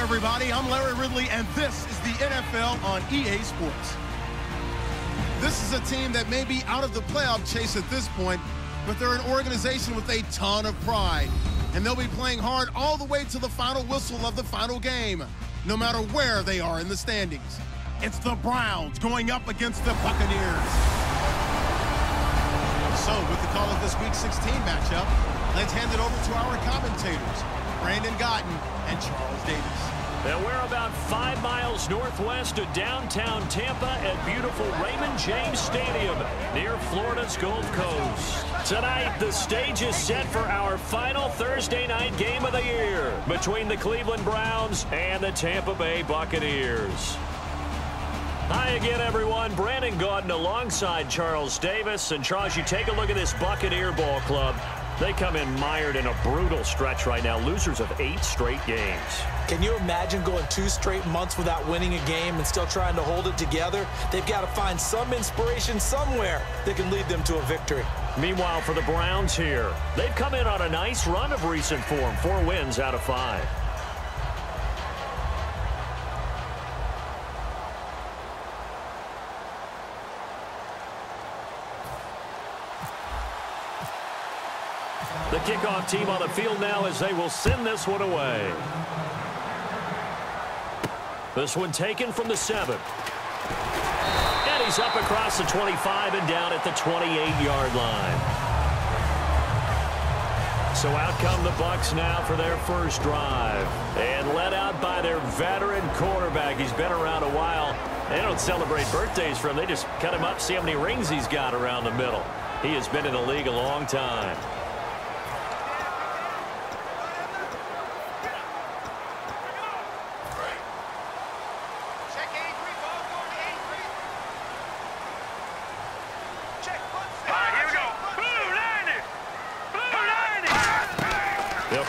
everybody. I'm Larry Ridley, and this is the NFL on EA Sports. This is a team that may be out of the playoff chase at this point, but they're an organization with a ton of pride, and they'll be playing hard all the way to the final whistle of the final game, no matter where they are in the standings. It's the Browns going up against the Buccaneers. So, with the call of this Week 16 matchup, let's hand it over to our commentators, Brandon Gotten and Charles Davis. And we're about 5 miles northwest of downtown Tampa at beautiful Raymond James Stadium near Florida's Gulf Coast. Tonight, the stage is set for our final Thursday night game of the year between the Cleveland Browns and the Tampa Bay Buccaneers. Hi again, everyone. Brandon Gaudin alongside Charles Davis. And Charles, you take a look at this Buccaneer ball club. They come in mired in a brutal stretch right now, losers of 8 straight games. Can you imagine going 2 straight months without winning a game and still trying to hold it together? They've got to find some inspiration somewhere that can lead them to a victory. Meanwhile, for the Browns here, they've come in on a nice run of recent form, 4 wins out of 5. The kickoff team on the field now as they will send this one away. This one taken from the 7. And he's up across the 25 and down at the 28-yard line. So out come the Bucs now for their first drive. And led out by their veteran quarterback. He's been around a while. They don't celebrate birthdays for him. They just cut him up, see how many rings he's got around the middle. He has been in the league a long time.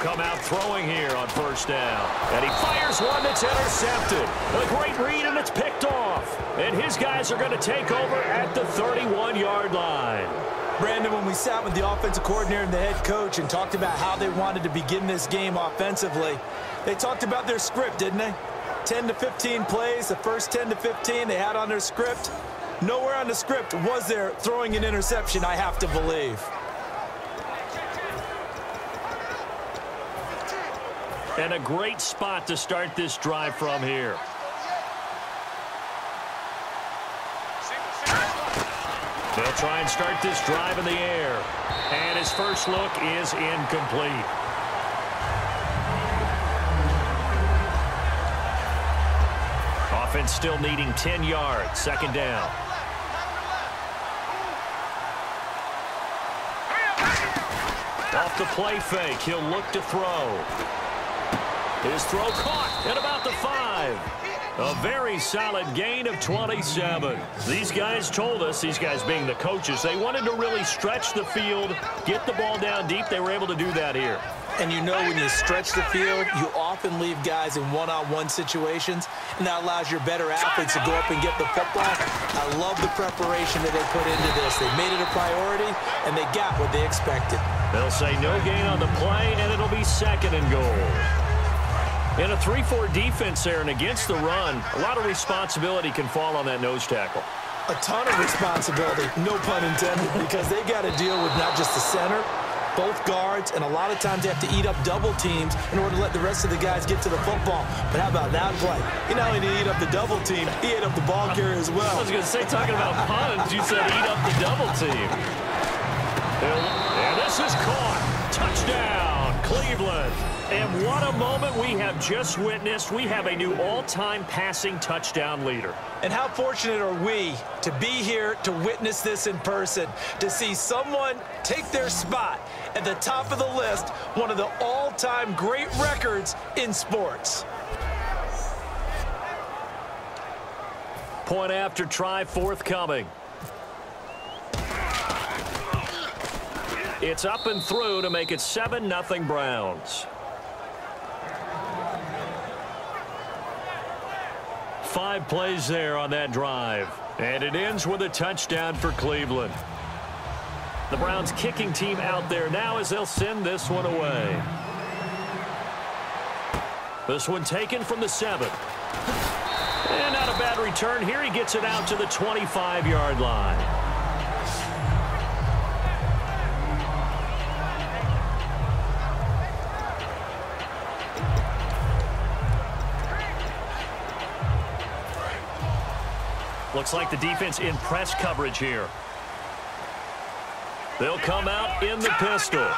Come out throwing here on first down. And he fires one that's intercepted. A great read, and it's picked off. And his guys are going to take over at the 31-yard line. Brandon, when we sat with the offensive coordinator and the head coach and talked about how they wanted to begin this game offensively, they talked about their script, didn't they? 10 to 15 plays, the first 10 to 15 they had on their script. Nowhere on the script was there throwing an interception, I have to believe. And a great spot to start this drive from here. They'll try and start this drive in the air. And his first look is incomplete. Offense still needing 10 yards. Second down. Off the play fake. He'll look to throw. His throw caught at about the 5. A very solid gain of 27. These guys told us, these guys being the coaches, they wanted to really stretch the field, get the ball down deep. They were able to do that here. And you know when you stretch the field, you often leave guys in one-on-one situations, and that allows your better athletes to go up and get the football. I love the preparation that they put into this. They made it a priority, and they got what they expected. They'll say no gain on the play, and it'll be 2nd and goal. In a 3-4 defense there and against the run, a lot of responsibility can fall on that nose tackle. A ton of responsibility, no pun intended, because they got to deal with not just the center, both guards, and a lot of times they have to eat up double teams in order to let the rest of the guys get to the football. But how about that play? He not only did he eat up the double team, he ate up the ball carrier as well. I was going to say, talking about puns, you said eat up the double team. And this is caught. Touchdown, Cleveland. And what a moment we have just witnessed. We have a new all-time passing touchdown leader. And how fortunate are we to be here to witness this in person, to see someone take their spot at the top of the list, one of the all-time great records in sports. Point after try forthcoming. It's up and through to make it 7-0 Browns. 5 plays there on that drive. And it ends with a touchdown for Cleveland. The Browns kicking team out there now as they'll send this one away. This one taken from the 7. And not a bad return here. He gets it out to the 25-yard line. Looks like the defense in press coverage here. They'll come out in the pistol.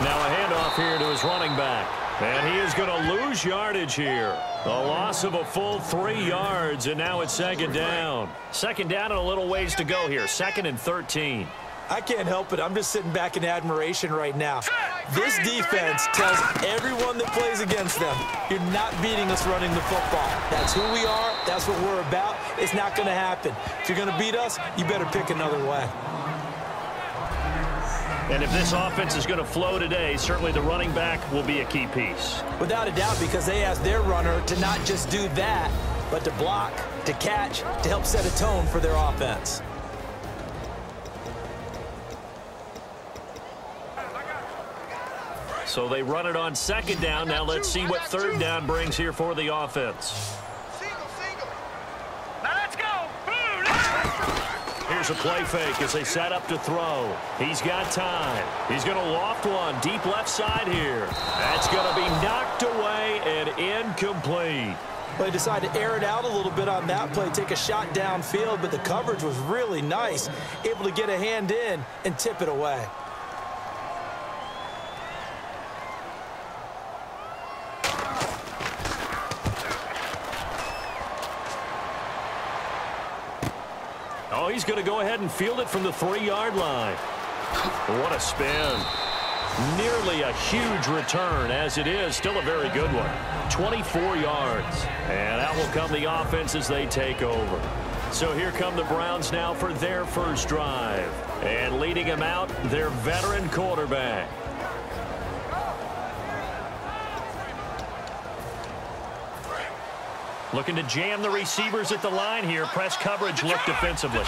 Now a handoff here to his running back. And he is going to lose yardage here. A loss of a full 3 yards, and now it's second down. Second down and a little ways to go here. 2nd and 13. I can't help it. I'm just sitting back in admiration right now. This defense tells everyone that plays against them, you're not beating us running the football. That's who we are. That's what we're about. It's not going to happen. If you're going to beat us, you better pick another way. And if this offense is going to flow today, certainly the running back will be a key piece. Without a doubt, because they asked their runner to not just do that, but to block, to catch, to help set a tone for their offense. So they run it on second down. Now let's see what third down brings here for the offense. Now let's go. Here's a play fake as they set up to throw. He's got time. He's going to loft one deep left side here. That's going to be knocked away and incomplete. Well, they decided to air it out a little bit on that play, take a shot downfield, but the coverage was really nice. Able to get a hand in and tip it away. Oh, he's going to go ahead and field it from the 3-yard line. What a spin. Nearly a huge return, as it is. Still a very good one. 24 yards. And out will come the offense as they take over. So here come the Browns now for their first drive. And leading them out, their veteran quarterback. Looking to jam the receivers at the line here. Press coverage look defensively.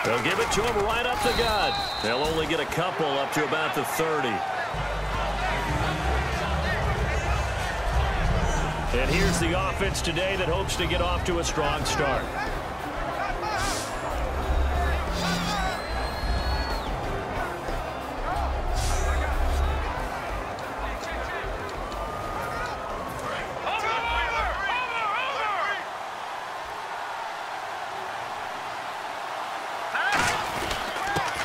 They'll give it to him right up the gut. They'll only get a couple up to about the 30. And here's the offense today that hopes to get off to a strong start.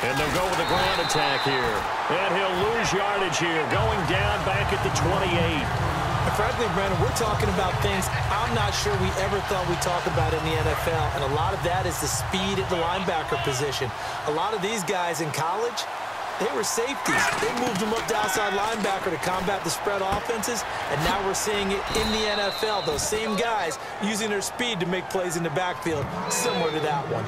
And they'll go with a ground attack here. And he'll lose yardage here, going down back at the 28. And frankly, Brandon, we're talking about things I'm not sure we ever thought we'd talk about in the NFL. And a lot of that is the speed at the linebacker position. A lot of these guys in college, they were safeties. They moved them up to outside linebacker to combat the spread offenses. And now we're seeing it in the NFL. Those same guys using their speed to make plays in the backfield, similar to that one.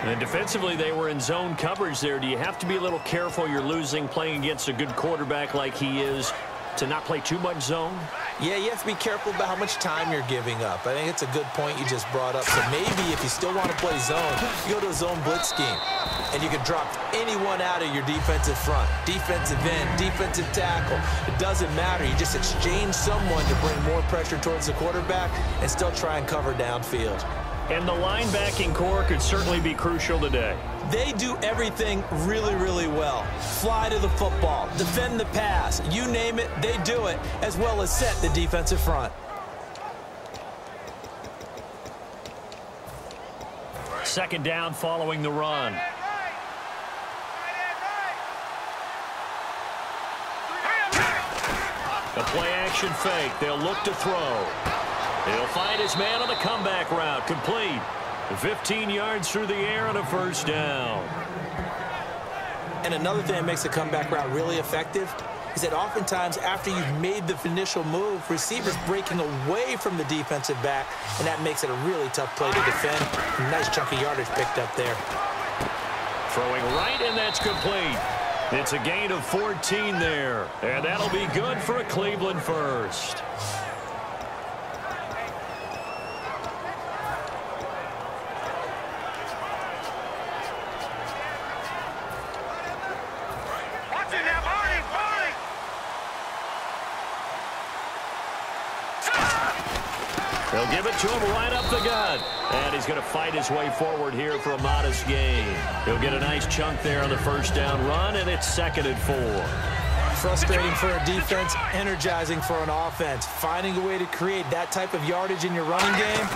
And defensively, they were in zone coverage there. Do you have to be a little careful? You're losing playing against a good quarterback like he is to not play too much zone? Yeah, you have to be careful about how much time you're giving up. I think it's a good point you just brought up. So maybe if you still want to play zone, you go to a zone blitz scheme. And you can drop anyone out of your defensive front, defensive end, defensive tackle. It doesn't matter. You just exchange someone to bring more pressure towards the quarterback and still try and cover downfield. And the linebacking core could certainly be crucial today. They do everything really, really well. Fly to the football, defend the pass, you name it, they do it, as well as set the defensive front. Second down following the run. A play-action fake. They'll look to throw. He'll find his man on the comeback route. Complete. 15 yards through the air and a first down. And another thing that makes the comeback route really effective is that oftentimes after you've made the initial move, receivers breaking away from the defensive back, and that makes it a really tough play to defend. A nice chunk of yardage picked up there. Throwing right, and that's complete. It's a gain of 14 there, and that'll be good for a Cleveland first. They'll give it to him right up the gut. And he's going to fight his way forward here for a modest gain. He'll get a nice chunk there on the first down run, and it's 2nd and 4. Frustrating for a defense, energizing for an offense. Finding a way to create that type of yardage in your running game,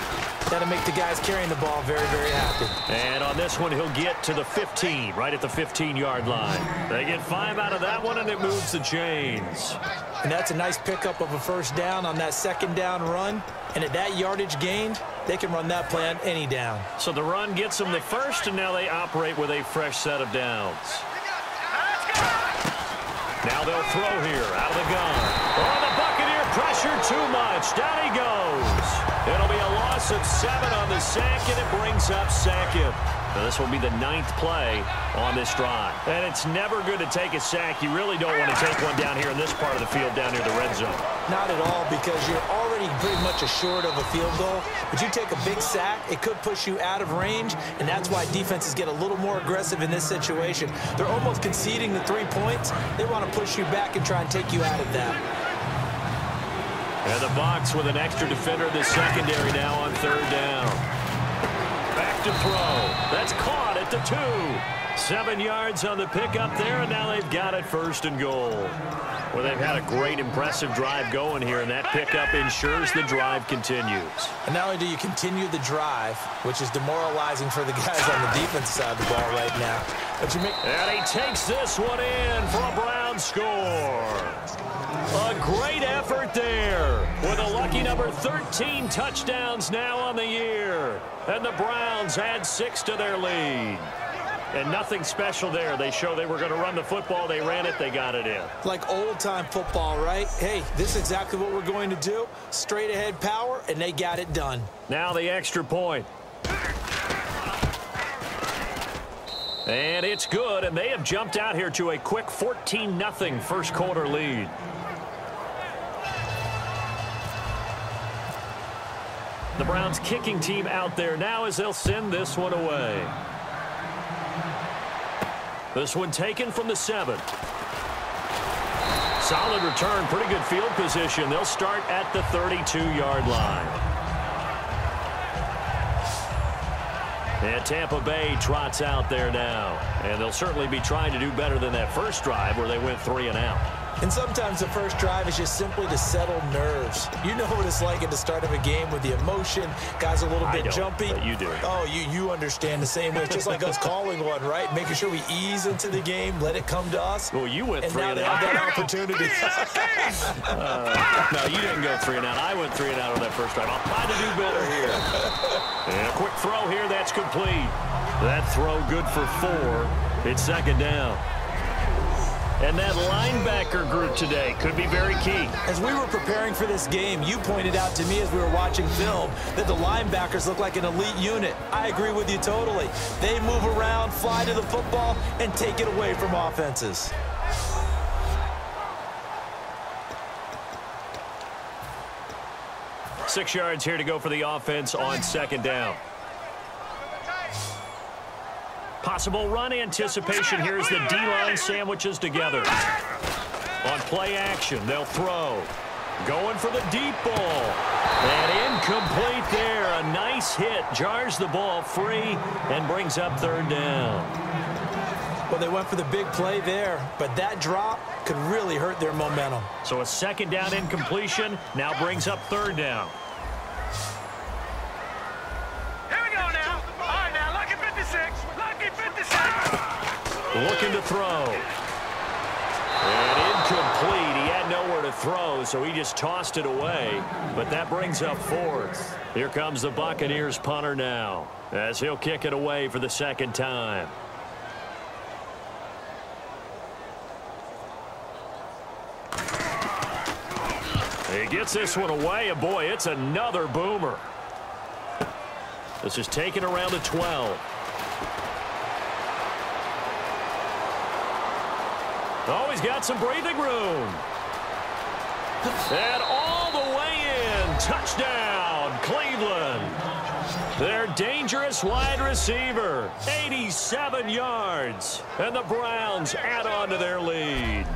that'll make the guys carrying the ball very, very happy. And on this one, he'll get to the 15, right at the 15-yard line. They get 5 out of that one, and it moves the chains. And that's a nice pickup of a first down on that 2nd down run. And at that yardage gained, they can run that play on any down. So the run gets them the first, and now they operate with a fresh set of downs. Now they'll throw here out of the gun. Oh, the Buccaneer pressure too much. Down he goes. It'll be a loss of 7 on the sack, and it brings up 2nd. Now this will be the 9th play on this drive. And it's never good to take a sack. You really don't want to take one down here in this part of the field, down near the red zone. Not at all, because you're already pretty much assured of a field goal. But you take a big sack, it could push you out of range, and that's why defenses get a little more aggressive in this situation. They're almost conceding the 3 points. They want to push you back and try and take you out of that. And the Bucs with an extra defender in the secondary now on 3rd down. Back to throw. That's caught at the 2. 7 yards on the pickup there, and now they've got it 1st and goal. Well, they've had a great, impressive drive going here, and that pickup ensures the drive continues. And not only do you continue the drive, which is demoralizing for the guys on the defense side of the ball right now, but you make... And he takes this one in for a Brown score. A great effort there with a lucky number 13 touchdowns now on the year. And the Browns add 6 to their lead. And nothing special there. They show they were going to run the football. They ran it. They got it in. Like old-time football, right? Hey, this is exactly what we're going to do. Straight-ahead power, and they got it done. Now the extra point. And it's good, and they have jumped out here to a quick 14-0 first-quarter lead. The Browns kicking team out there now as they'll send this one away. This one taken from the 7. Solid return, pretty good field position. They'll start at the 32-yard line. And Tampa Bay trots out there now. And they'll certainly be trying to do better than that first drive where they went 3 and out. And sometimes the first drive is just simply to settle nerves. You know what it's like at the start of a game with the emotion. Guys a little bit jumpy. But you do. Oh, you understand the same way. It's just like us calling one, right? Making sure we ease into the game, let it come to us. Well, you went 3 and out. And now they have that opportunity. No, you didn't go 3 and out. I went 3 and out on that first drive. I'll try to do better here. And a quick throw here. That's complete. That throw good for 4. It's 2nd down. And that linebacker group today could be very key. As we were preparing for this game, you pointed out to me as we were watching film that the linebackers look like an elite unit. I agree with you totally. They move around, fly to the football, and take it away from offenses. Six yards here to go for the offense on 2nd down. Possible run anticipation here as the D-line sandwiches together. On play action, they'll throw. Going for the deep ball. And incomplete there. A nice hit. Jars the ball free and brings up 3rd down. Well, they went for the big play there, but that drop could really hurt their momentum. So a 2nd down incompletion now brings up 3rd down. Looking to throw. And incomplete. He had nowhere to throw, so he just tossed it away. But that brings up 4th. Here comes the Buccaneers punter now, as he'll kick it away for the 2nd time. He gets this one away, and boy, it's another boomer. This is taken around the 12. Oh, he's got some breathing room. And all the way in. Touchdown, Cleveland. Their dangerous wide receiver. 87 yards. And the Browns add on to their lead.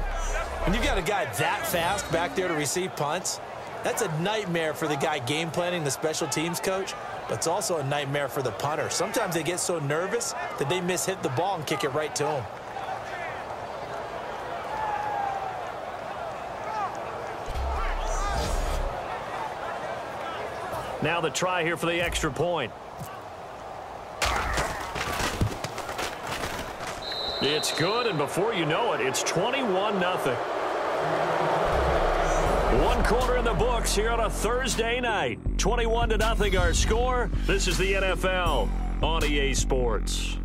When you've got a guy that fast back there to receive punts, That's a nightmare for the guy game planning, the special teams coach, but it's also a nightmare for the punter. Sometimes they get so nervous that they hit the ball and kick it right to him. Now the try here for the extra point. It's good, and before you know it, it's 21-0. One quarter in the books here on a Thursday night. 21-0 our score. This is the NFL on EA Sports.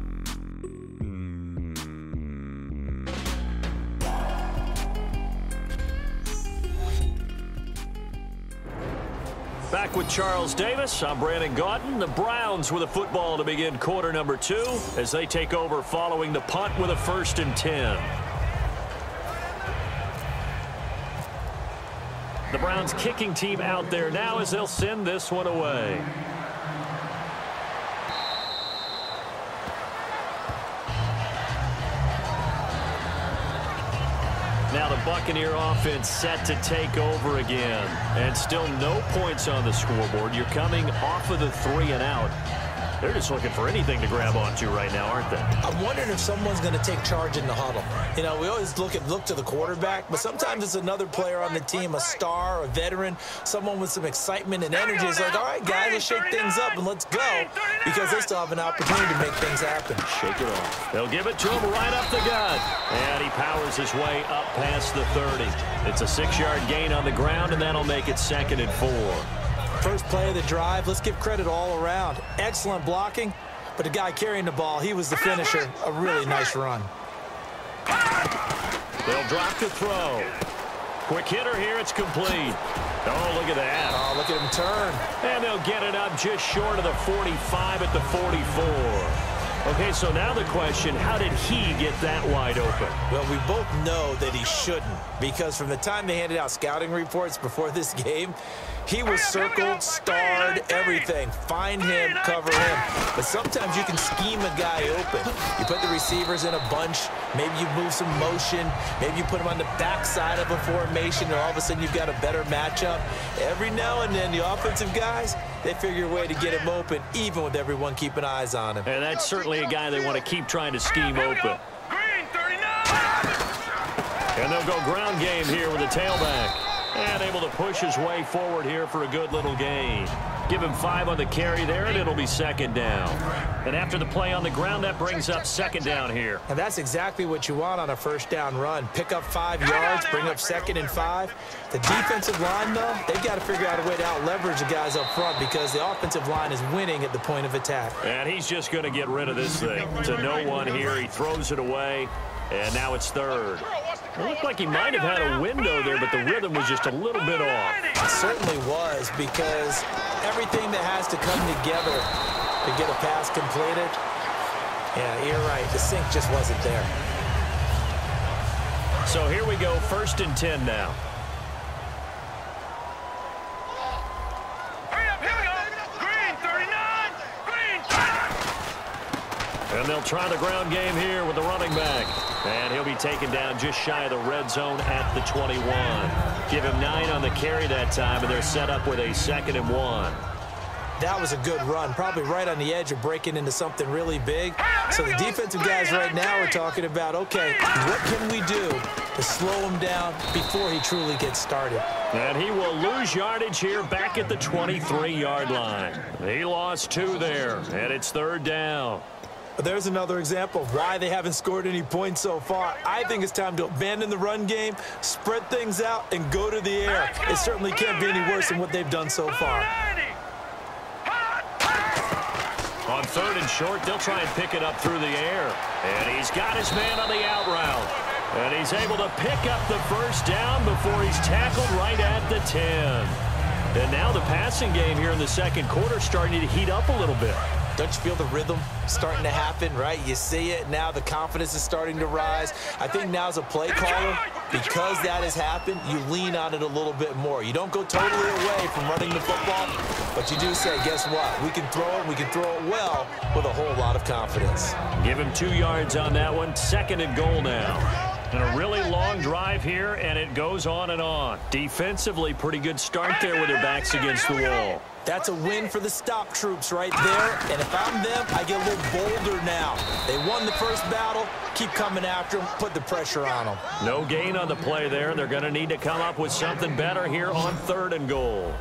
Back with Charles Davis, I'm Brandon Gaudin. The Browns with a football to begin quarter number 2 as they take over following the punt with a 1st and 10. The Browns kicking team out there now as they'll send this one away. Now the Buccaneer offense set to take over again. And still no points on the scoreboard. You're coming off of the 3 and out. They're just looking for anything to grab onto right now, aren't they? I'm wondering if someone's going to take charge in the huddle. You know, we always look to the quarterback, but sometimes it's another player on the team, a star, a veteran, someone with some excitement and energy. It's like, all right, guys, let's shake things up and let's go, because they still have an opportunity to make things happen. Shake it off. They'll give it to him right up the gut. And he powers his way up past the 30. It's a 6-yard gain on the ground, and that'll make it 2nd and 4. First play of the drive, let's give credit all around. Excellent blocking, but the guy carrying the ball, he was the finisher. A really nice run. They'll drop to throw. Quick hitter here, it's complete. Oh, look at that. Oh, look at him turn. And they'll get it up just short of the 45 at the 44. Okay, so now the question, how did he get that wide open? Well, we both know that he shouldn't, because from the time they handed out scouting reports before this game, he was circled, starred, everything. Find him, cover him. But sometimes you can scheme a guy open. You put the receivers in a bunch. Maybe you move some motion. Maybe you put him on the backside of a formation, and all of a sudden you've got a better matchup. Every now and then, the offensive guys, they figure a way to get him open, even with everyone keeping eyes on him. And that's certainly a guy they want to keep trying to scheme open. And they'll go ground game here with the tailback. And able to push his way forward here for a good little gain. Give him 5 on the carry there, and it'll be 2nd down. And after the play on the ground, that brings up 2nd down here. And that's exactly what you want on a 1st down run. Pick up 5 yards, bring up 2nd and 5. The defensive line, though, they've got to figure out a way to out-leverage the guys up front, because the offensive line is winning at the point of attack. And he's just going to get rid of this thing. To no one here. He throws it away, and now it's 3rd. It looked like he might have had a window there, but the rhythm was just a little bit off. It certainly was, because everything that has to come together to get a pass completed, yeah, you're right. The sync just wasn't there. So here we go, 1st and 10 now. And they'll try the ground game here with the running back. And he'll be taken down just shy of the red zone at the 21. Give him 9 on the carry that time, and they're set up with a 2nd and 1. That was a good run, probably right on the edge of breaking into something really big. So the defensive guys right now are talking about, okay, what can we do to slow him down before he truly gets started? And he will lose yardage here back at the 23-yard line. He lost 2 there, and it's 3rd down. There's another example of why they haven't scored any points so far. I think it's time to abandon the run game, spread things out, and go to the air. It certainly can't be any worse than what they've done so far. On 3rd and short, they'll try and pick it up through the air. And he's got his man on the out route. And he's able to pick up the 1st down before he's tackled right at the 10. And now the passing game here in the 2nd quarter starting to heat up a little bit. Don't you feel the rhythm starting to happen, right? You see it. Now the confidence is starting to rise. I think now as a play caller, because that has happened, you lean on it a little bit more. You don't go totally away from running the football, but you do say, guess what? We can throw it. We can throw it well with a whole lot of confidence. Give him 2 yards on that one. 2nd and goal now. And a really long drive here, and it goes on and on. Defensively, pretty good start there with their backs against the wall. That's a win for the stop troops right there. And if I'm them, I get a little bolder now. They won the first battle. Keep coming after them. Put the pressure on them. No gain on the play there. They're going to need to come up with something better here on 3rd and goal.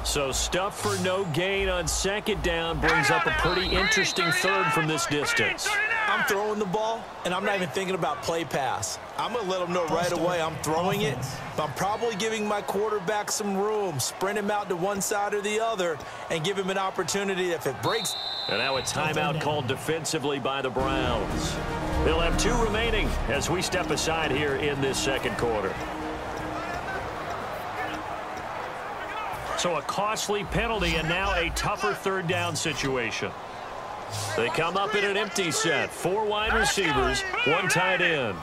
So stuff for no gain on 2nd down brings up a pretty interesting 3rd from this distance. I'm throwing the ball, and I'm not even thinking about play pass. I'm going to let them know right away I'm throwing it, but I'm probably giving my quarterback some room, sprint him out to one side or the other, and give him an opportunity if it breaks. And now a timeout called defensively by the Browns. They'll have 2 remaining as we step aside here in this 2nd quarter. So a costly penalty and now a tougher 3rd down situation. They come up in an empty set. 4 wide receivers, 1 tight end.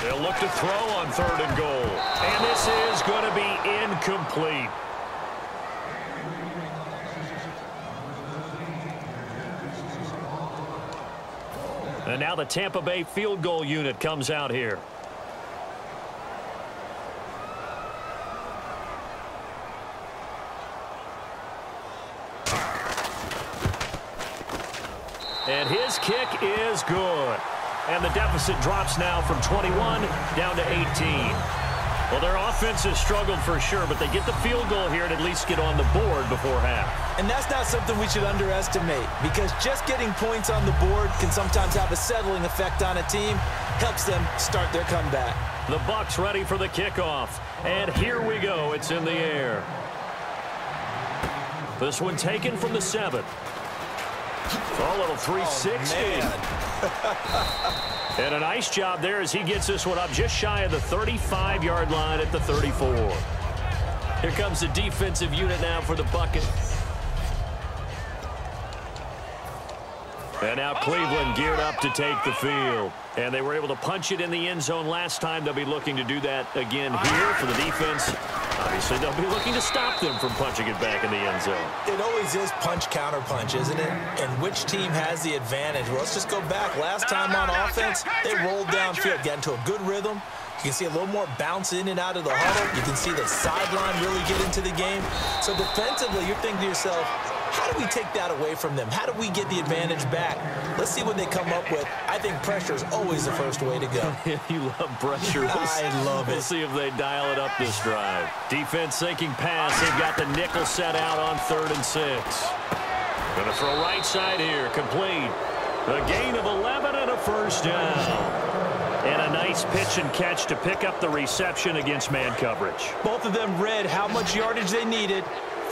They'll look to throw on 3rd and goal. And this is going to be incomplete. And now the Tampa Bay field goal unit comes out here. And his kick is good. And the deficit drops now from 21 down to 18. Well, their offense has struggled for sure, but they get the field goal here and at least get on the board before half. And that's not something we should underestimate, because just getting points on the board can sometimes have a settling effect on a team. Helps them start their comeback. The Bucs ready for the kickoff. And here we go. It's in the air. This one taken from the 7. Oh, a little 360. And a nice job there as he gets this one up just shy of the 35-yard line at the 34. Here comes the defensive unit now for the Buccaneers. And now Cleveland geared up to take the field. And they were able to punch it in the end zone last time. They'll be looking to do that again here for the defense. Obviously, they'll be looking to stop them from punching it back in the end zone. It always is punch-counter-punch, isn't it? And which team has the advantage? Well, let's just go back. Last time on offense, they rolled downfield, got into a good rhythm. You can see a little more bounce in and out of the huddle. You can see the sideline really get into the game. So defensively, you're thinking to yourself, how do we take that away from them? How do we get the advantage back? Let's see what they come up with. I think pressure is always the first way to go. You love pressure. I love it. We'll see if they dial it up this drive. Defense thinking pass. They've got the nickel set out on 3rd and 6. Going to throw right side here. Complete. A gain of 11 and a first down. And a nice pitch and catch to pick up the reception against man coverage. Both of them read how much yardage they needed,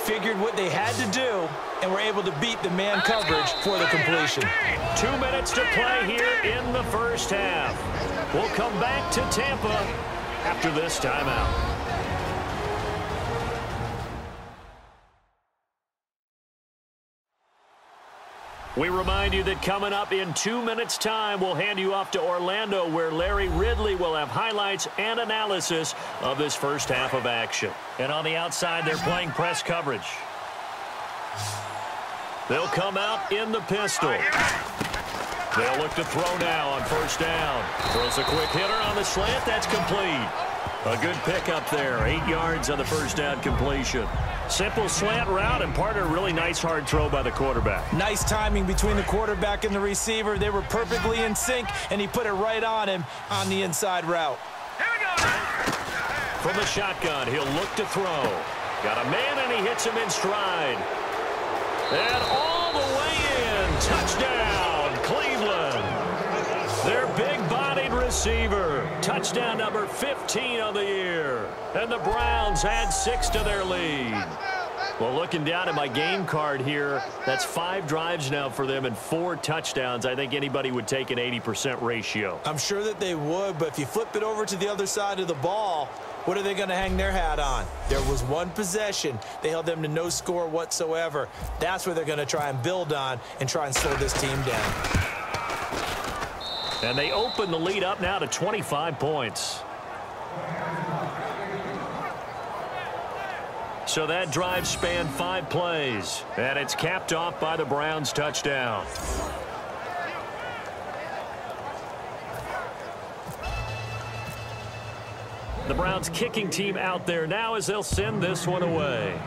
figured what they had to do, and were able to beat the man coverage for the completion. 2 minutes to play here in the first half. We'll come back to Tampa after this timeout. We remind you that coming up in 2 minutes' time, we'll hand you off to Orlando, where Larry Ridley will have highlights and analysis of this first half of action. And on the outside, they're playing press coverage. They'll come out in the pistol. They'll look to throw now on first down. Throws a quick hitter on the slant. That's complete. A good pickup there. 8 yards on the first down completion. Simple slant route, and part of a really nice hard throw by the quarterback. Nice timing between the quarterback and the receiver. They were perfectly in sync, and he put it right on him on the inside route. From the shotgun, he'll look to throw. Got a man, and he hits him in stride. And all the way in. Touchdown, Cleveland. Their big-bodied receiver. Touchdown number 15 on the year. And the Browns add 6 to their lead. Well, looking down at my game card here, that's 5 drives now for them and 4 touchdowns. I think anybody would take an 80% ratio. I'm sure that they would, but if you flip it over to the other side of the ball, what are they going to hang their hat on? There was one possession. They held them to no score whatsoever. That's where they're going to try and build on and try and slow this team down. And they open the lead up now to 25 points. So that drive spanned 5 plays, and it's capped off by the Browns' touchdown. The Browns kicking team out there now as they'll send this one away.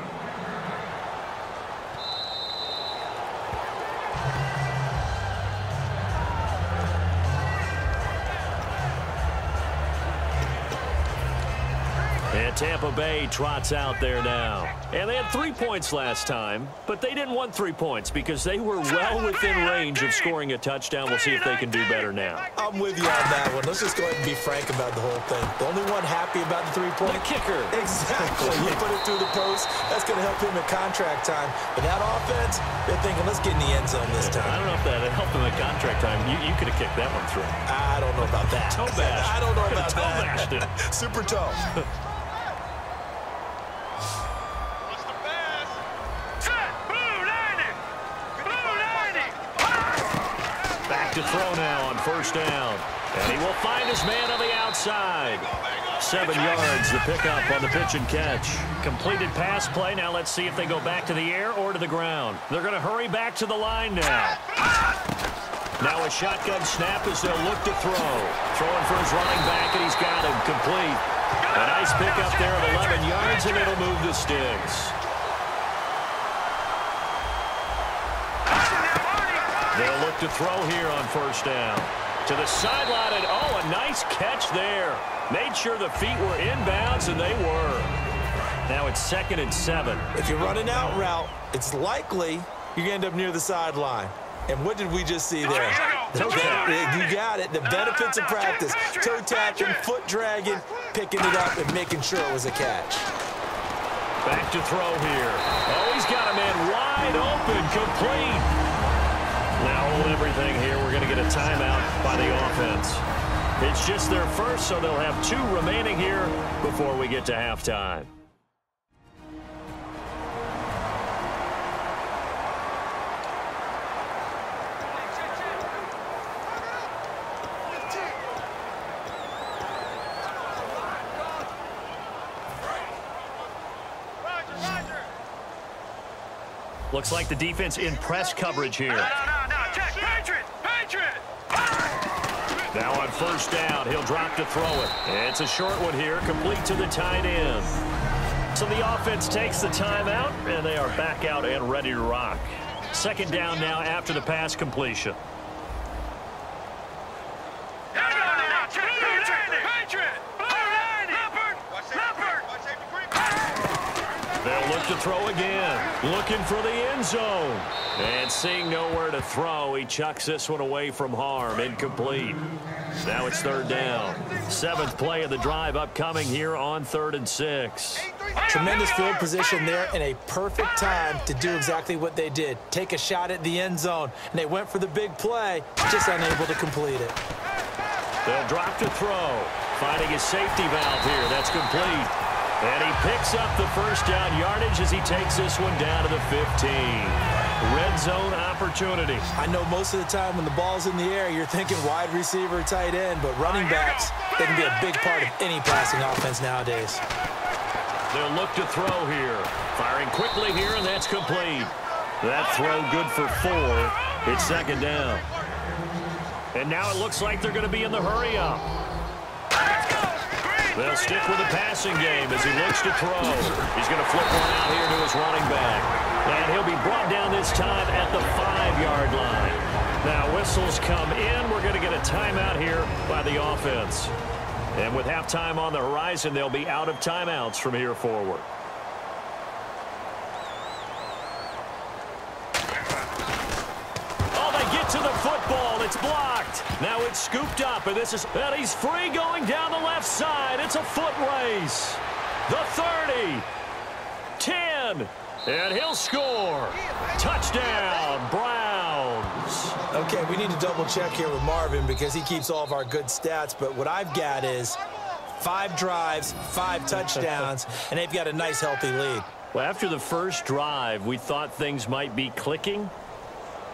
And Tampa Bay trots out there now. And they had 3 points last time, but they didn't want 3 points because they were well within range of scoring a touchdown. We'll see if they can do better now. I'm with you on that one. Let's just go ahead and be frank about the whole thing. The only one happy about the 3-point. The kicker. Exactly. You put it through the post. That's going to help him at contract time. But that offense, they're thinking, let's get in the end zone this time. I don't know if that helped him at contract time. You could have kicked that one through. I don't know about that. Toe bash. I don't know about toe that. bashed it. Super toe. Back to throw now on first down. And he will find his man on the outside. 7 yards, the pickup on the pitch and catch. Completed pass play. Now let's see if they go back to the air or to the ground. They're going to hurry back to the line now. Now a shotgun snap as they'll look to throw. Throwing for his running back, and he's got him complete. A nice pickup there of 11 yards, and it'll move the sticks. They'll look to throw here on first down. To the sideline, and oh, a nice catch there. Made sure the feet were inbounds, and they were. Now it's 2nd and 7. If you're running out route, it's likely you're going to end up near the sideline. And what did we just see there? You got it. The benefits of practice. Toe tapping, foot dragging, picking it up, and making sure it was a catch. Back to throw here. Oh, he's got a man wide open, complete. Now hold everything here. We're going to get a timeout by the offense. It's just their first, so they'll have 2 remaining here before we get to halftime. Looks like the defense in press coverage here. No, check, Patriot! Now on first down, he'll drop to throw it. It's a short one here, complete to the tight end. So the offense takes the timeout, and they are back out and ready to rock. 2nd down now after the pass completion. They'll look to throw again. Looking for the end zone. And seeing nowhere to throw, he chucks this one away from harm. Incomplete. Now it's 3rd down. 7th play of the drive upcoming here on 3rd and 6. Tremendous field position there and a perfect time to do exactly what they did. Take a shot at the end zone. And they went for the big play, just unable to complete it. They'll drop to throw. Finding his safety valve here. That's complete. And he picks up the first down yardage as he takes this one down to the 15. Red zone opportunity. I know most of the time when the ball's in the air, you're thinking wide receiver, tight end, but running backs, they can be a big part of any passing offense nowadays. They'll look to throw here. Firing quickly here, and that's complete. That throw good for 4. It's 2nd down. And now it looks like they're going to be in the hurry-up. They'll stick with the passing game as he looks to throw. He's going to flip one out here to his running back. And he'll be brought down this time at the 5-yard line. Now whistles come in. We're going to get a timeout here by the offense. And with halftime on the horizon, they'll be out of timeouts from here forward. Oh, they get to the football. It's blocked. Now it's scooped up, and and he's free going down the left side. It's a foot race. The 30, 10, and he'll score. Touchdown, Browns. Okay, we need to double check here with Marvin because he keeps all of our good stats, but what I've got is 5 drives, 5 touchdowns, and they've got a nice, healthy lead. Well, after the first drive, we thought things might be clicking.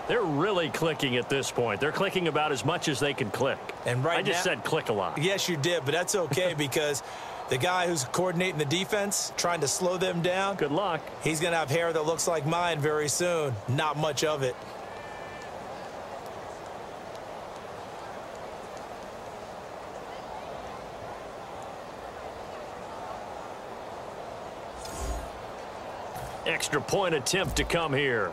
They're really clicking at this point. They're clicking about as much as they can click. And right I just said click a lot. Yes, you did, but that's okay because the guy who's coordinating the defense, trying to slow them down. Good luck. He's going to have hair that looks like mine very soon. Not much of it. Extra point attempt to come here.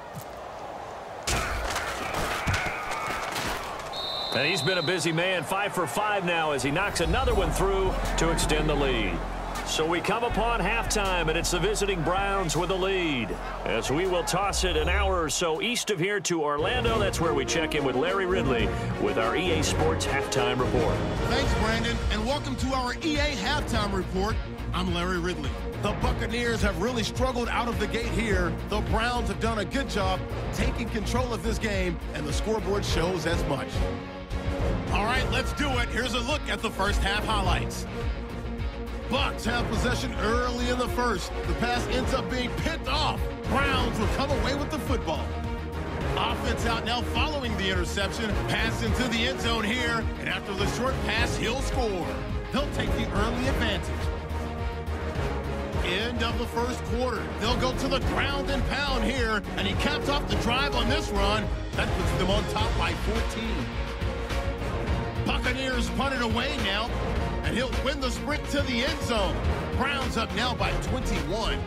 And he's been a busy man, 5 for 5 now as he knocks another one through to extend the lead. So we come upon halftime, and it's the visiting Browns with a lead. As we will toss it an hour or so east of here to Orlando. That's where we check in with Larry Ridley with our EA Sports Halftime Report. Thanks, Brandon, and welcome to our EA Halftime Report. I'm Larry Ridley. The Buccaneers have really struggled out of the gate here. The Browns have done a good job taking control of this game, and the scoreboard shows as much. All right, let's do it. Here's a look at the first half highlights. Bucs have possession early in the first. The pass ends up being picked off. Browns will come away with the football. Offense out now following the interception. Pass into the end zone here, and after the short pass, he'll score. They'll take the early advantage. End of the first quarter. They'll go to the ground and pound here, and he caps off the drive on this run. That puts them on top by 14. Buccaneers punt it away now, and he'll win the sprint to the end zone. Browns up now by 21.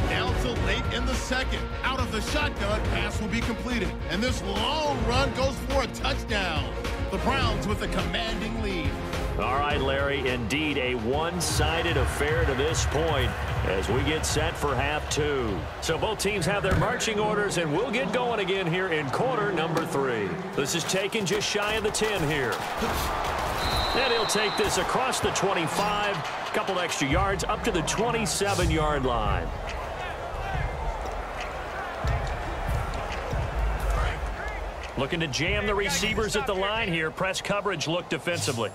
Down to late in the second. Out of the shotgun, pass will be completed. And this long run goes for a touchdown. The Browns with a commanding lead. All right, Larry, indeed a one-sided affair to this point as we get set for half two. So both teams have their marching orders, and we'll get going again here in quarter number 3. This is taken just shy of the 10 here. And he'll take this across the 25, a couple extra yards up to the 27-yard line. Looking to jam the receivers at the line here. Press coverage look defensively.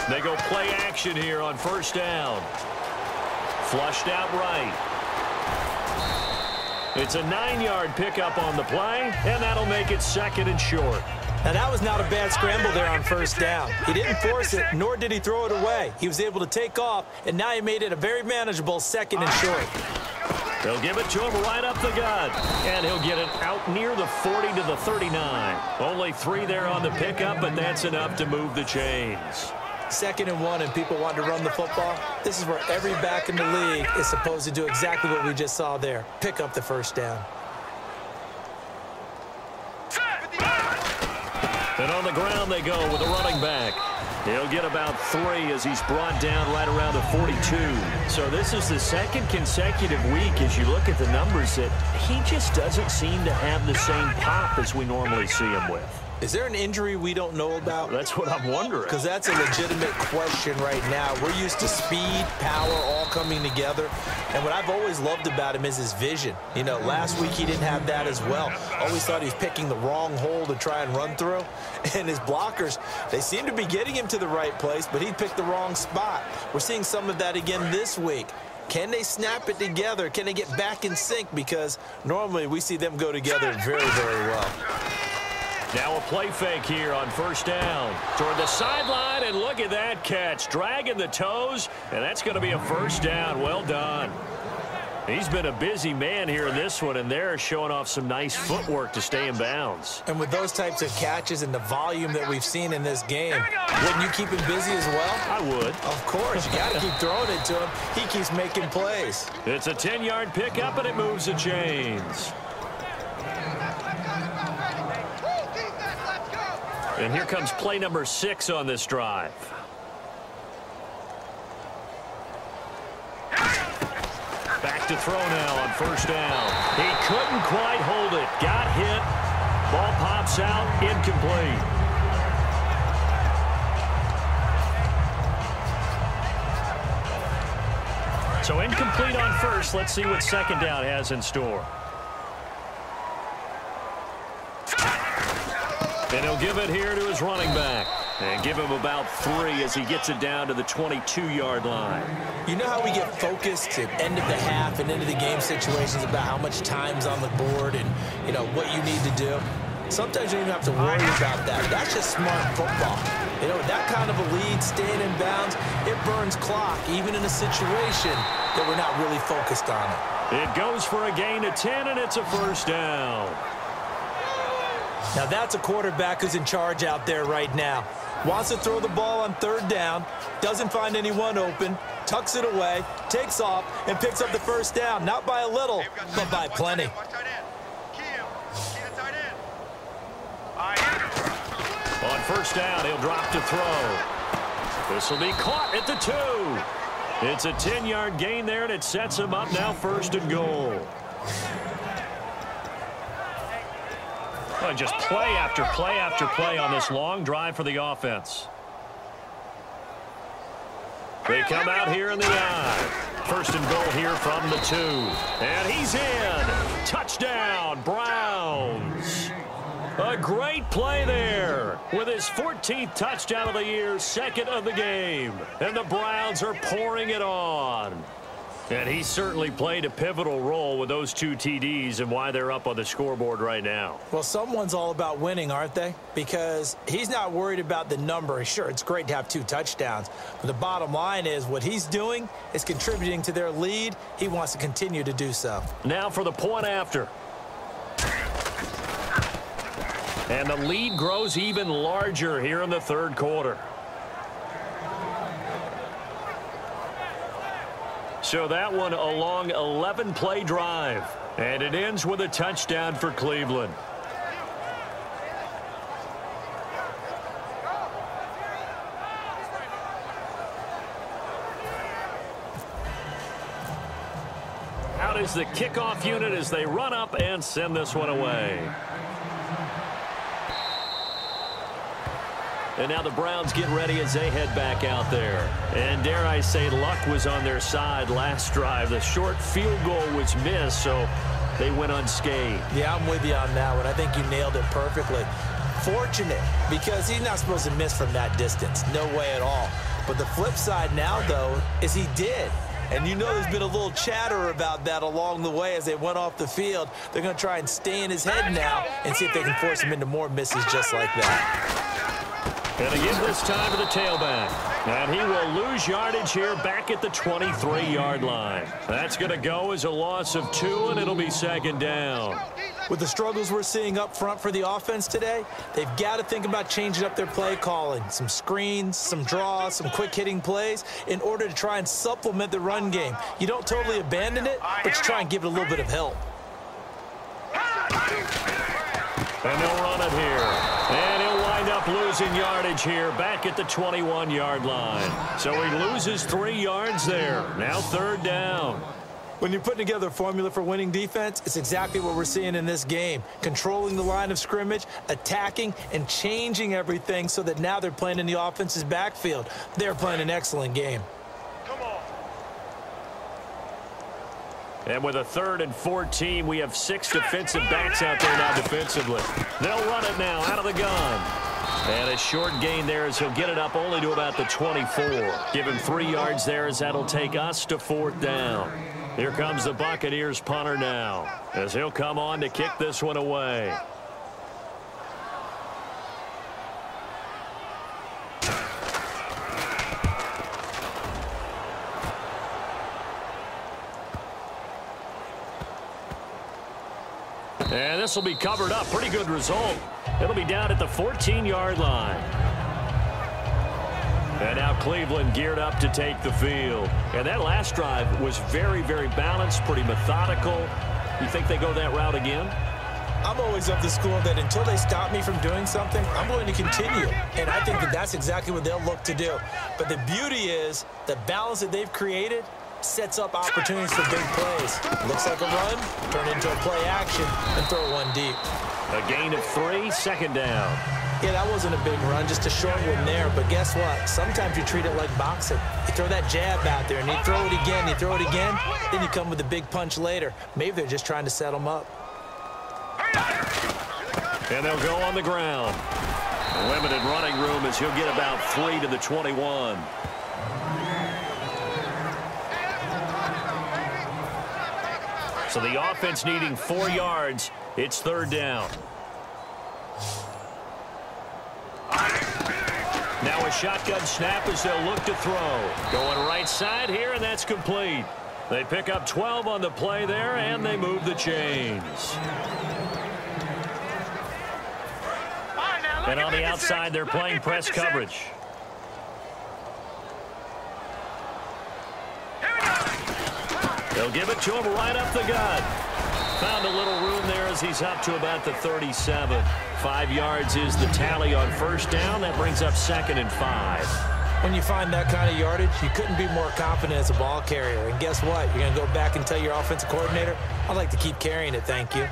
They go play action here on first down. Flushed out right. It's a 9-yard pickup on the play, and that'll make it second and short. Now, that was not a bad scramble there on first down. He didn't force it, nor did he throw it away. He was able to take off, and now he made it a very manageable second and short. They'll give it to him right up the gut, and he'll get it out near the 40 to the 39. Only 3 there on the pickup, but that's enough to move the chains. 2nd and 1, and people want to run the football. This is where every back in the league is supposed to do exactly what we just saw there. Pick up the first down. And on the ground they go with a running back. He'll get about 3 as he's brought down right around the 42. So this is the second consecutive week as you look at the numbers that he just doesn't seem to have the same pop as we normally see him with. Is there an injury we don't know about? That's what I'm wondering. Because that's a legitimate question right now. We're used to speed, power, all coming together. And what I've always loved about him is his vision. You know, last week he didn't have that as well. Always thought he was picking the wrong hole to try and run through. And his blockers, they seem to be getting him to the right place, but he picked the wrong spot. We're seeing some of that again this week. Can they snap it together? Can they get back in sync? Because normally we see them go together very, very well. Now a play fake here on first down. Toward the sideline, and look at that catch. Dragging the toes, and that's going to be a first down. Well done. He's been a busy man here in this one, and they're showing off some nice footwork to stay in bounds. And with those types of catches and the volume that we've seen in this game, wouldn't you keep him busy as well? I would. Of course. You got to keep throwing it to him. He keeps making plays. It's a 10-yard pickup, and it moves the chains. And here comes play number 6 on this drive. Back to throw now on first down. He couldn't quite hold it. Got hit. Ball pops out. Incomplete. So incomplete on first. Let's see what second down has in store. And he'll give it here to his running back. And give him about 3 as he gets it down to the 22-yard line. You know how we get focused at end of the half and into the game situations about how much time's on the board and, you know, what you need to do? Sometimes you don't even have to worry about that. That's just smart football. You know, that kind of a lead, staying in bounds, it burns clock, even in a situation that we're not really focused on it. It goes for a gain of 10, and it's a first down. Now that's a quarterback who's in charge out there right now. Wants to throw the ball on third down, doesn't find anyone open, tucks it away, takes off, and picks up the first down. Not by a little, but by plenty. On first down, he'll drop to throw. This will be caught at the 2. It's a 10-yard gain there, and it sets him up now 1st and goal. Well, just play after play after play on this long drive for the offense. They come out here in the I. 1st and goal here from the 2. And he's in. Touchdown, Browns. A great play there with his 14th touchdown of the year, 2nd of the game. And the Browns are pouring it on. And he certainly played a pivotal role with those 2 TDs and why they're up on the scoreboard right now. Well, someone's all about winning, aren't they? Because he's not worried about the number. Sure, it's great to have 2 touchdowns. But the bottom line is what he's doing is contributing to their lead. He wants to continue to do so. Now for the point after. And the lead grows even larger here in the 3rd quarter. So that one a long 11-play drive. And it ends with a touchdown for Cleveland. Out is the kickoff unit as they run up and send this one away. And now the Browns get ready as they head back out there. And dare I say, luck was on their side last drive. The short field goal was missed, so they went unscathed. Yeah, I'm with you on that one. I think you nailed it perfectly. Fortunate, because he's not supposed to miss from that distance. No way at all. But the flip side now, though, is he did. And you know there's been a little chatter about that along the way as they went off the field. They're going to try and stay in his head now and see if they can force him into more misses just like that. And again this time to the tailback. And he will lose yardage here back at the 23-yard line. That's going to go as a loss of 2, and it'll be 2nd down. With the struggles we're seeing up front for the offense today, they've got to think about changing up their play calling. Some screens, some draws, some quick-hitting plays in order to try and supplement the run game. You don't totally abandon it, but you try and give it a little bit of help. And they'll run it here. And he'll wind up losing yardage here back at the 21-yard line. So he loses 3 yards there. Now 3rd down. When you're putting together a formula for winning defense, it's exactly what we're seeing in this game. Controlling the line of scrimmage, attacking, and changing everything so that now they're playing in the offense's backfield. They're playing an excellent game. And with a 3rd and 14, we have 6 defensive backs out there now defensively. They'll run it now out of the gun. And a short gain there as he'll get it up only to about the 24. Give him 3 yards there as that'll take us to 4th down. Here comes the Buccaneers punter now as he'll come on to kick this one away. And this will be covered up. Pretty good result. It'll be down at the 14-yard line. And now Cleveland geared up to take the field. And that last drive was very, very balanced, pretty methodical. You think they go that route again? I'm always of the school that until they stop me from doing something, I'm going to continue. And I think that that's exactly what they'll look to do. But the beauty is the balance that they've created sets up opportunities for big plays. Looks like a run, turn it into a play action, and throw one deep. A gain of 3, 2nd down. Yeah, that wasn't a big run, just a short one there. But guess what? Sometimes you treat it like boxing. You throw that jab out there, and you throw it again, you throw it again, then you come with a big punch later. Maybe they're just trying to set them up. And they'll go on the ground. Limited running room as he'll get about 3 to the 21. So the offense needing 4 yards. It's 3rd down. Now a shotgun snap as they'll look to throw. Going right side here, and that's complete. They pick up 12 on the play there, and they move the chains. And on the outside, they're playing press coverage. They'll give it to him right up the gut. Found a little room there as he's up to about the 37. 5 yards is the tally on first down. That brings up 2nd and 5. When you find that kind of yardage, you couldn't be more confident as a ball carrier. And guess what? You're going to go back and tell your offensive coordinator, I'd like to keep carrying it, thank you.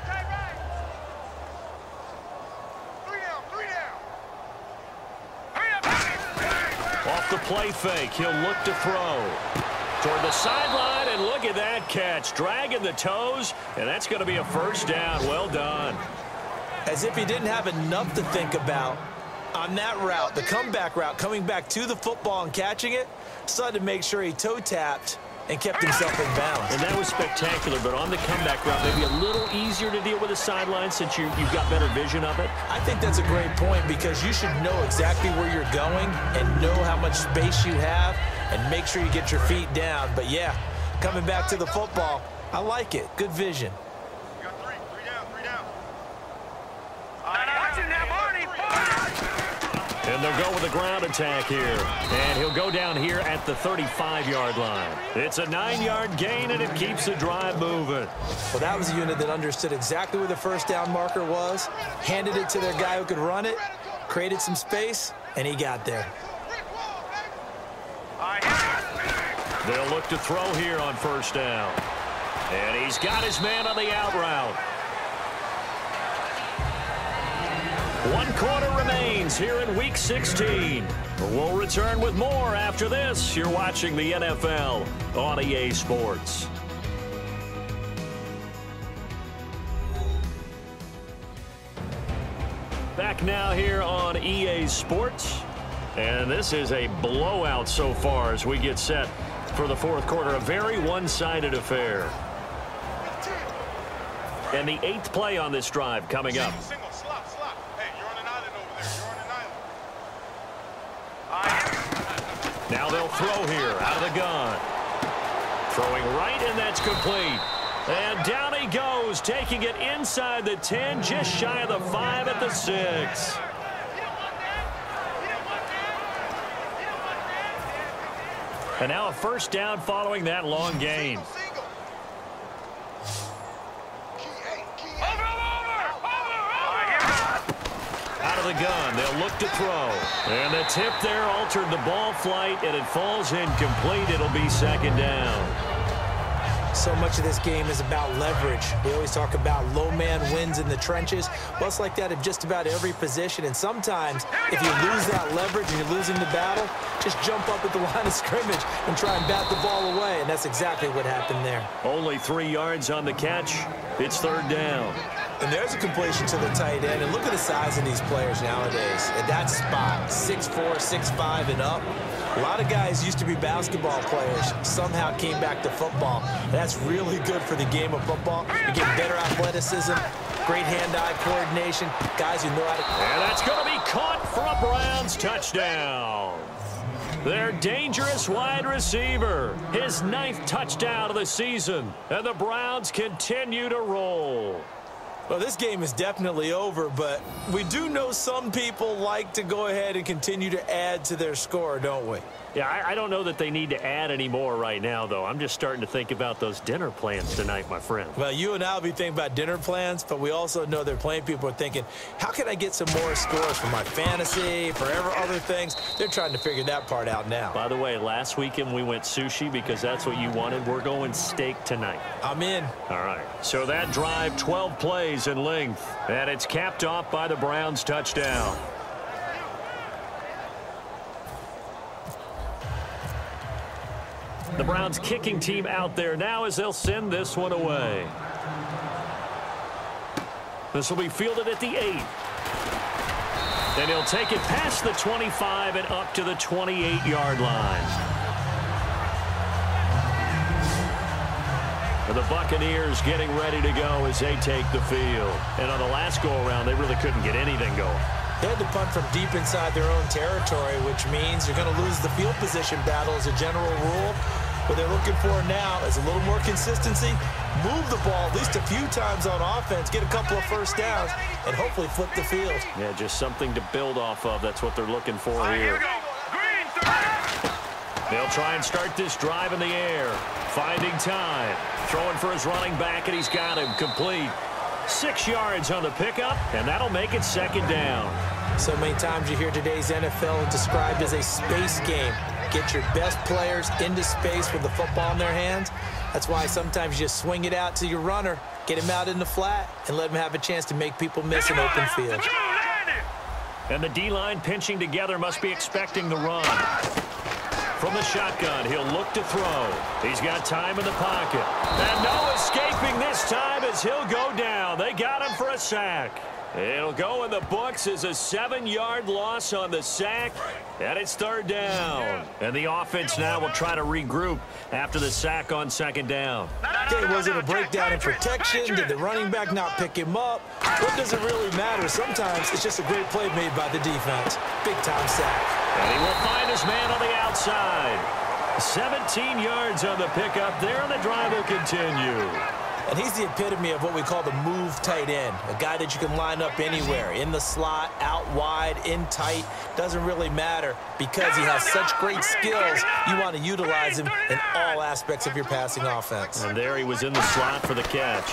Off the play fake, he'll look to throw. Toward the sideline, and look at that catch. Dragging the toes, and that's going to be a first down. Well done. As if he didn't have enough to think about on that route, the comeback route, coming back to the football and catching it, decided to make sure he toe-tapped and kept himself in bounds. And that was spectacular, but on the comeback route, maybe a little easier to deal with the sideline since you've got better vision of it. I think that's a great point because you should know exactly where you're going and know how much space you have and make sure you get your feet down. But, yeah, coming back to the football, I like it. Good vision. You got three down, three down. Watch it now, Marty. And they'll go with a ground attack here. And he'll go down here at the 35-yard line. It's a 9-yard gain, and it keeps the drive moving. Well, that was a unit that understood exactly where the first down marker was, handed it to their guy who could run it, created some space, and he got there. They'll look to throw here on first down. And he's got his man on the out route. 1 quarter remains here in Week 16. We'll return with more after this. You're watching the NFL on EA Sports. Back now here on EA Sports. And this is a blowout so far as we get set for the fourth quarter. A very one-sided affair. And the 8th play on this drive coming up. Single, slop. Hey, you're on an island over there. You're on an island. Now they'll throw here out of the gun. Throwing right, and that's complete. And down he goes, taking it inside the 10, just shy of the 5 at the 6. And now a first down following that long gain. Out of the gun, they'll look to throw. And the tip there altered the ball flight, and it falls incomplete. It'll be 2nd down. So much of this game is about leverage. They always talk about low man wins in the trenches. Well, it's like that in just about every position. And sometimes, if you lose that leverage and you're losing the battle, just jump up at the line of scrimmage and try and bat the ball away. And that's exactly what happened there. Only 3 yards on the catch. It's 3rd down. And there's a completion to the tight end. And look at the size of these players nowadays. At that spot, 6'4", 6'5", and up. A lot of guys used to be basketball players, somehow came back to football. That's really good for the game of football. You get better athleticism, great hand-eye coordination, guys who know how to... And that's going to be caught for a Browns touchdown. Their dangerous wide receiver, his 9th touchdown of the season, and the Browns continue to roll. Well, this game is definitely over, but we do know some people like to go ahead and continue to add to their score, don't we? Yeah, I don't know that they need to add any more right now, though. I'm just starting to think about those dinner plans tonight, my friend. Well, you and I will be thinking about dinner plans, but we also know there are plenty of people are thinking, how can I get some more scores for my fantasy, for other things? They're trying to figure that part out now. By the way, last weekend we went sushi because that's what you wanted. We're going steak tonight. I'm in. All right. So that drive, 12 plays in length, and it's capped off by the Browns touchdown. The Browns kicking team out there now as they'll send this one away. This will be fielded at the 8. And he'll take it past the 25 and up to the 28-yard line. And the Buccaneers getting ready to go as they take the field. And on the last go-around, they really couldn't get anything going. They had to punt from deep inside their own territory, which means you're going to lose the field position battle as a general rule. What they're looking for now is a little more consistency, move the ball at least a few times on offense, get a couple of first downs, and hopefully flip the field. Yeah, just something to build off of. That's what they're looking for here. Here we go. Green, They'll try and start this drive in the air. Finding time. Throwing for his running back, and he's got him complete. 6 yards on the pickup, and that'll make it second down. So many times you hear today's NFL described as a space game. Get your best players into space with the football in their hands. That's why sometimes you just swing it out to your runner, get him out in the flat, and let him have a chance to make people miss an open field. And the D-line pinching together must be expecting the run. From the shotgun, he'll look to throw. He's got time in the pocket. And no escaping this time as he'll go down. They got him for a sack. It'll go in the books as a 7-yard loss on the sack, and it's third down. And the offense now will try to regroup after the sack on second down. Okay, was it a breakdown in protection? Did the running back not pick him up? What does it really matter? Sometimes it's just a great play made by the defense. Big-time sack. And he will find his man on the outside. 17 yards on the pickup there, and the drive will continue. And he's the epitome of what we call the move tight end, a guy that you can line up anywhere, in the slot, out wide, in tight. Doesn't really matter because he has such great skills. You want to utilize him in all aspects of your passing offense. And there he was in the slot for the catch.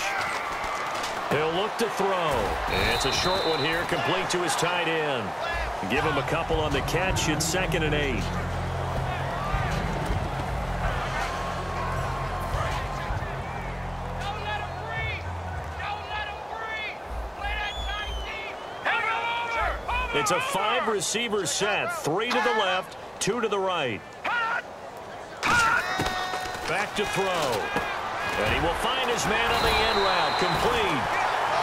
He'll look to throw. And it's a short one here, complete to his tight end. Give him a couple on the catch. It's 2nd and 8. It's a 5-receiver set. 3 to the left, 2 to the right. Back to throw. And he will find his man on the end route. Complete.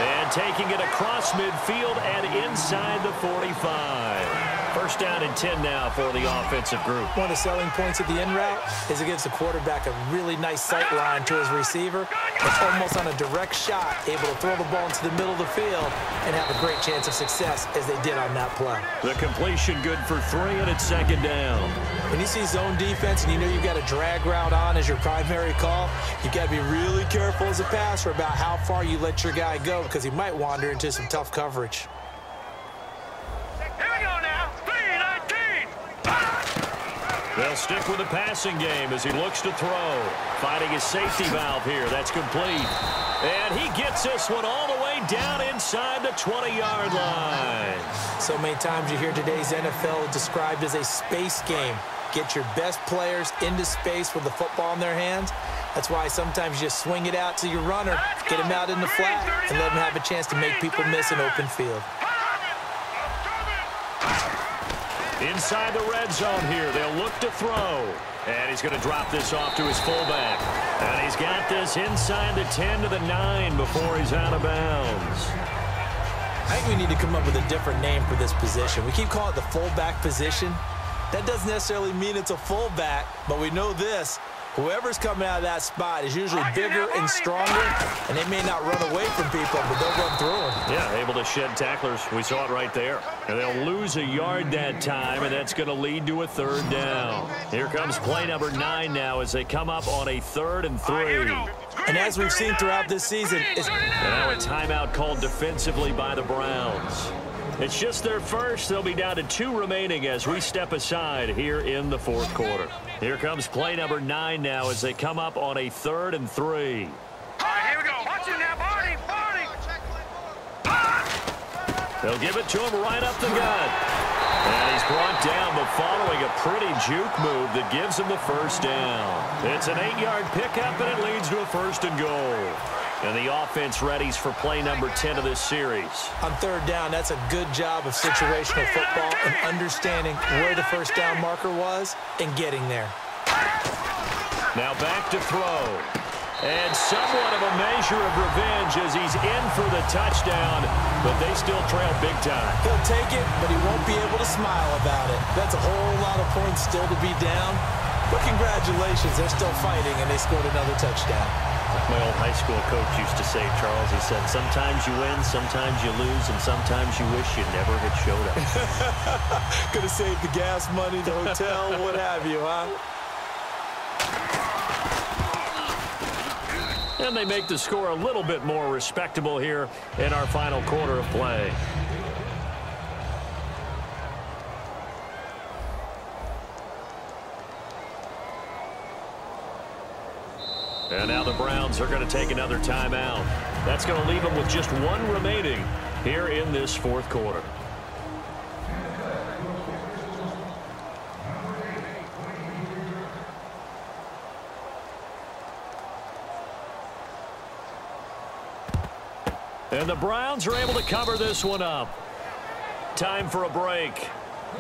And taking it across midfield and inside the 45. First down and 10 now for the offensive group. One of the selling points of the in route is it gives the quarterback a really nice sight line to his receiver. It's almost on a direct shot, able to throw the ball into the middle of the field and have a great chance of success as they did on that play. The completion good for 3, and it's second down. When you see zone defense and you know you've got a drag route on as your primary call, you've got to be really careful as a passer about how far you let your guy go because he might wander into some tough coverage. They'll stick with the passing game as he looks to throw. Finding his safety valve here. That's complete. And he gets this one all the way down inside the 20-yard line. So many times you hear today's NFL described as a space game. Get your best players into space with the football in their hands. That's why sometimes you just swing it out to your runner, get him out in the flat, and let him have a chance to make people miss an open field. Inside the red zone here, they'll look to throw. And he's going to drop this off to his fullback. And he's got this inside the 10 to the 9 before he's out of bounds. I think we need to come up with a different name for this position. We keep calling it the fullback position. That doesn't necessarily mean it's a fullback, but we know this. Whoever's coming out of that spot is usually bigger and stronger, and they may not run away from people, but they'll run through them. Yeah, able to shed tacklers. We saw it right there. And they'll lose a yard that time, and that's going to lead to a third down. Here comes play number 9 now as they come up on a 3rd and 3. And as we've seen throughout this season, it's now a timeout called defensively by the Browns. It's just their first. They'll be down to 2 remaining as we step aside here in the 4th quarter. Here comes play number 9 now as they come up on a 3rd and 3. All right, here we go. Watch it now, Barney. They'll give it to him right up the gut. And he's brought down, but following a pretty juke move that gives him the first down. It's an 8-yard pickup, and it leads to a 1st and goal. And the offense readies for play number 10 of this series. On 3rd down, that's a good job of situational football and understanding where the first down marker was and getting there. Now back to throw. And somewhat of a measure of revenge as he's in for the touchdown, but they still trail big time. He'll take it, but he won't be able to smile about it. That's a whole lot of points still to be down. But congratulations, they're still fighting, and they scored another touchdown. My old high school coach used to say, Charles, he said, sometimes you win, sometimes you lose, and sometimes you wish you never had showed up. Could have saved the gas money, the hotel, what have you, huh? And they make the score a little bit more respectable here in our final quarter of play. And now the Browns are going to take another timeout. That's going to leave them with just one remaining here in this fourth quarter. And the Browns are able to cover this one up. Time for a break.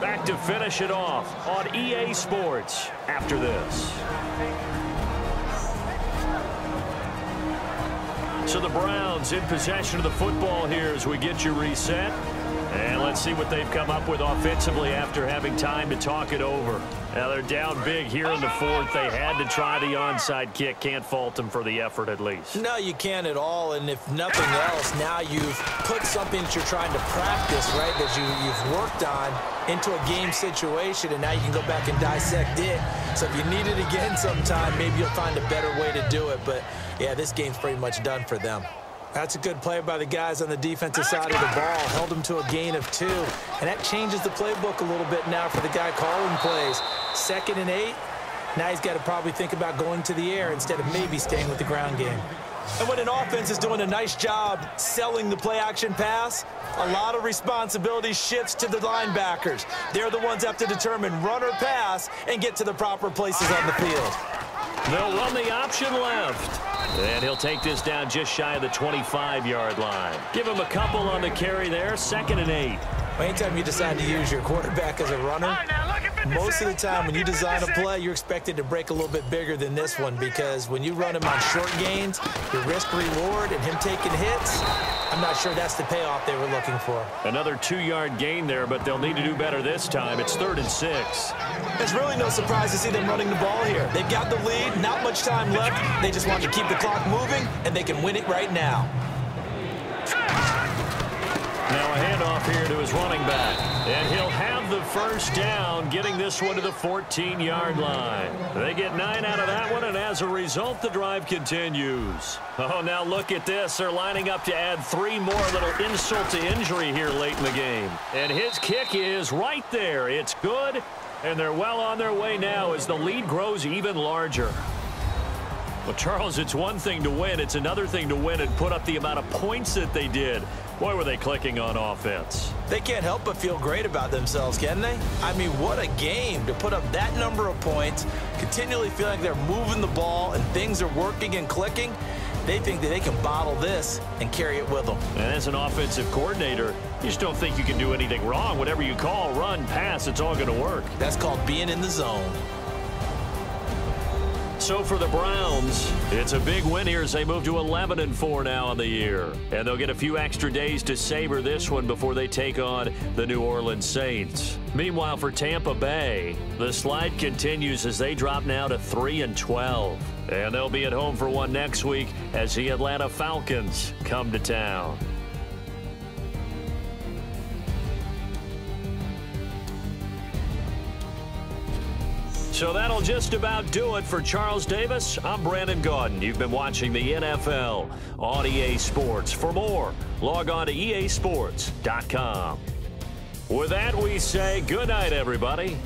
Back to finish it off on EA Sports after this. So the Browns in possession of the football here as we get you reset. And let's see what they've come up with offensively after having time to talk it over. Now they're down big here in the fourth. They had to try the onside kick. Can't fault them for the effort at least. No, you can't at all. And if nothing else, now you've put something that you're trying to practice, right, that you've worked on into a game situation, and now you can go back and dissect it. So if you need it again sometime, maybe you'll find a better way to do it. But, yeah, this game's pretty much done for them. That's a good play by the guys on the defensive side of the ball. Held them to a gain of 2. And that changes the playbook a little bit now for the guy calling plays. 2nd and 8. Now he's got to probably think about going to the air instead of maybe staying with the ground game. And when an offense is doing a nice job selling the play-action pass, a lot of responsibility shifts to the linebackers. They're the ones that have to determine run or pass and get to the proper places on the field. They'll run the option left. And he'll take this down just shy of the 25-yard line. Give him a couple on the carry there. 2nd and 8. Anytime you decide to use your quarterback as a runner, most of the time when you design a play, you're expected to break a little bit bigger than this one, because when you run him on short gains, your risk-reward and him taking hits, I'm not sure that's the payoff they were looking for. Another 2-yard gain there, but they'll need to do better this time. It's 3rd and 6. It's really no surprise to see them running the ball here. They've got the lead, not much time left. They just want to keep the clock moving, and they can win it right now. Now a handoff here to his running back. And he'll have the first down, getting this one to the 14-yard line. They get 9 out of that one, and as a result, the drive continues. Oh, now look at this. They're lining up to add 3 more, little insult to injury here late in the game. And his kick is right there. It's good, and they're well on their way now as the lead grows even larger. Well, Charles, it's one thing to win. It's another thing to win and put up the amount of points that they did. Boy, were they clicking on offense. They can't help but feel great about themselves, can they? I mean, what a game to put up that number of points, continually feel like they're moving the ball and things are working and clicking. They think that they can bottle this and carry it with them. And as an offensive coordinator, you just don't think you can do anything wrong. Whatever you call, run, pass, it's all going to work. That's called being in the zone. So for the Browns, it's a big win here as they move to 11-4 now on the year. And they'll get a few extra days to savor this one before they take on the New Orleans Saints. Meanwhile, for Tampa Bay, the slide continues as they drop now to 3-12. And they'll be at home for one next week as the Atlanta Falcons come to town. So that'll just about do it for Charles Davis. I'm Brandon Gaudin. You've been watching the NFL on EA Sports. For more, log on to easports.com. With that, we say good night, everybody.